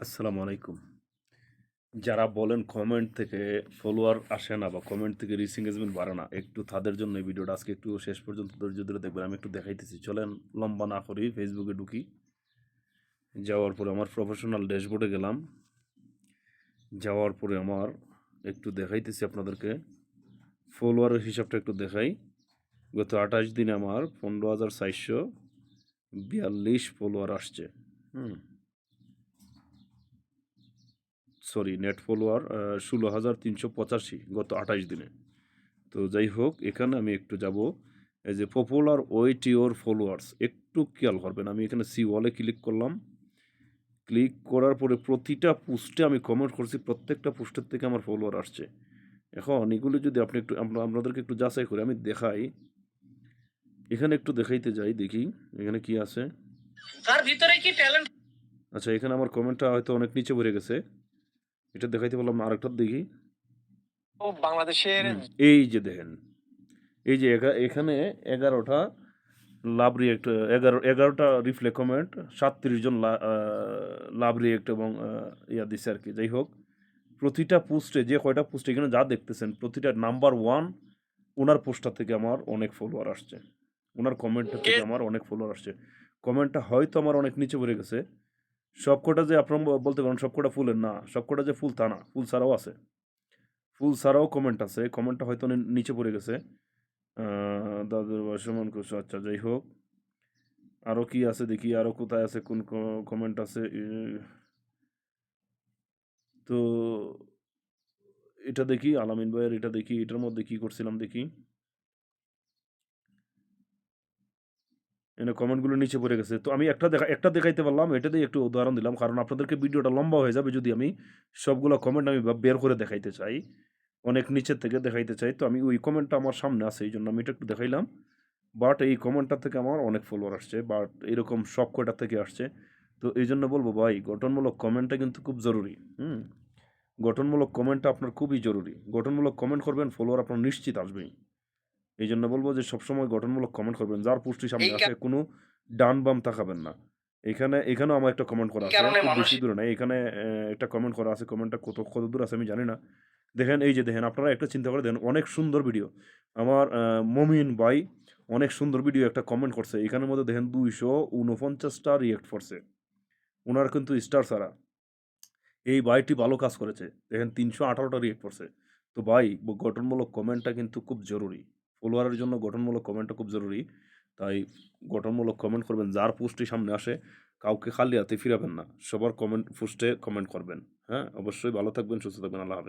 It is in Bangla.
আসসালামু আলাইকুম। যারা বলেন কমেন্ট থেকে ফলোয়ার আসে না বা কমেন্ট থেকে রিচ এনগেজমেন্ট বাড়ে না, একটু তাদের জন্য এই ভিডিওটা আজকে একটু শেষ পর্যন্ত ধৈর্য ধরে দেখবেন। আমি একটু দেখাইতেছি। চলেন লম্বা না করি ফেসবুকে ঢুকি। যাওয়ার পরে আমার প্রফেশনাল ড্যাশবোর্ডে গেলাম। যাওয়ার পরে আমার একটু দেখাইতেছি আপনাদেরকে। ফলোয়ারের হিসাবটা একটু দেখাই। গত ২৮ দিনে আমার ১৫,৪৪২ ফলোয়ার আসছে। হুম? সরি, নেট ফলোয়ার ১৬,৩৮৫ গত ২৮ দিনে। তো যাই হোক, এখানে আমি একটু যাব। এই যে পপুলার ওয়েট ইওর ফলোয়ার্স, একটু খেয়াল করবেন। আমি এখানে সি ওয়ালে ক্লিক করলাম। ক্লিক করার পরে প্রতিটা পোস্টে আমি কমেন্ট করছি, প্রত্যেকটা পোস্টের থেকে আমার ফলোয়ার আসছে। এখন এগুলো যদি আপনি একটু আপনাদেরকে একটু যাচাই করে আমি দেখাই। এখানে একটু দেখাইতে যাই, দেখি এখানে কি আছে। তার ভিতরে কি ট্যালেন্ট। আচ্ছা, এখানে আমার কমেন্টটা হয়তো অনেক নিচে পড়ে গেছে। এটা দেখাইতে পারলাম না, আরেকটা দেখি। বাংলাদেশের এই যে দেখেন, এই যে এখানে ১১টা লাভ রিয়েক্ট, ১১টা রিপ্লে কমেন্ট, ৩৭ জন লাভ রিয়েক্ট এবং ইয়া দিছে আর কি। যাই হোক, প্রতিটা পোস্টে যে কয়টা পোস্ট এখানে যা দেখতেছেন, প্রতিটা নাম্বার 1 উনার পোস্টটা থেকে আমার অনেক ফলোয়ার আসছে। উনার কমেন্টটা থেকে আমার অনেক ফলোয়ার আসছে। কমেন্টটা হয়তো আমার অনেক নিচে পড়ে গেছে। সবকটা যে আপনারা বলতে পারেন সবকটা ফুলের না, সবকটা যে ফুল তা না। ফুল ছাড়াও আছে। ফুল ছাড়াও কমেন্ট আছে। কমেন্টটা হয়তো নিচে পড়ে গেছে। আ দাদুর বয়সে মন করছে। আচ্ছা, যাই হোক। আরো কি আছে দেখি, আরো কোথায় আছে, কোন কমেন্ট আছে? তো এটা দেখি, আলামিন ভাইয়ের এটা দেখি, এটার মধ্যে কি করছিলাম দেখি। এখানে কমেন্টগুলো নিচে পড়ে গেছে। তো আমি একটা দেখাইতে পারলাম, এটা দিয়ে একটু উদাহরণ দিলাম। কারণ আপনাদেরকে ভিডিওটা লম্বা হয়ে যাবে যদি আমি সবগুলা কমেন্ট আমি বের করে দেখাইতে চাই। অনেক নিচের থেকে দেখাইতে চাই। তো আমি ওই কমেন্টটা আমার সামনে আছে, এইজন্য আমি এটা একটু দেখাইলাম। বাট এই কমেন্টটা থেকে আমার অনেক ফলোয়ার আসছে। বাট এরকম সব কয়টা থেকে আসছে। তো এইজন্য বলব ভাই, গঠনমূলক কমেন্টটা কিন্তু খুব জরুরি। হুম? গঠনমূলক কমেন্টটা আপনার খুবই জরুরি। গঠনমূলক কমেন্ট করবেন, ফলোয়ার আপনার নিশ্চিত আসবেই। এইজন্য বলব যে সবসময় গঠনমূলক কমেন্ট করবেন। যার পোস্টই সামনে এই আসে কোনো ডান বাম তাকাবেন না। এখানেও আমার একটা কমেন্ট করা আছে। কারণে খুব মানুষ বেশি দূরে নাই। এখানে একটা কমেন্ট করা আছে। কমেন্টটা কতদূর আছে আমি জানি না। দেখেন, এই যে দেখেন, আপনারা একটা চিন্তা করে দেখেন, অনেক সুন্দর ভিডিও। আমার মমিন ভাই অনেক সুন্দর ভিডিও একটা কমেন্ট করছে। এখানের মধ্যে দেখেন ২৪৯ টা রিঅ্যাক্ট করছে। উনার কিন্তু স্টার ছাড়া। এই ভাইটি ভালো কাজ করেছে। দেখেন ৩১৮ টা রিঅ্যাক্ট করছে। তো ভাই, গঠনমূলক কমেন্টটা কিন্তু খুব জরুরি। ফলোয়ারের জন্য গঠনমূলক কমেন্টটা খুব জরুরি। তাই গঠনমূলক কমেন্ট করবেন। যার পোস্টই সামনে আসে, কাউকে খালি হাতে ফিরাবেন না। সবার পোস্টে কমেন্ট করবেন। হ্যাঁ? অবশ্যই ভালো থাকবেন, সুস্থ থাকবেন। আল্লাহ হাফেজ।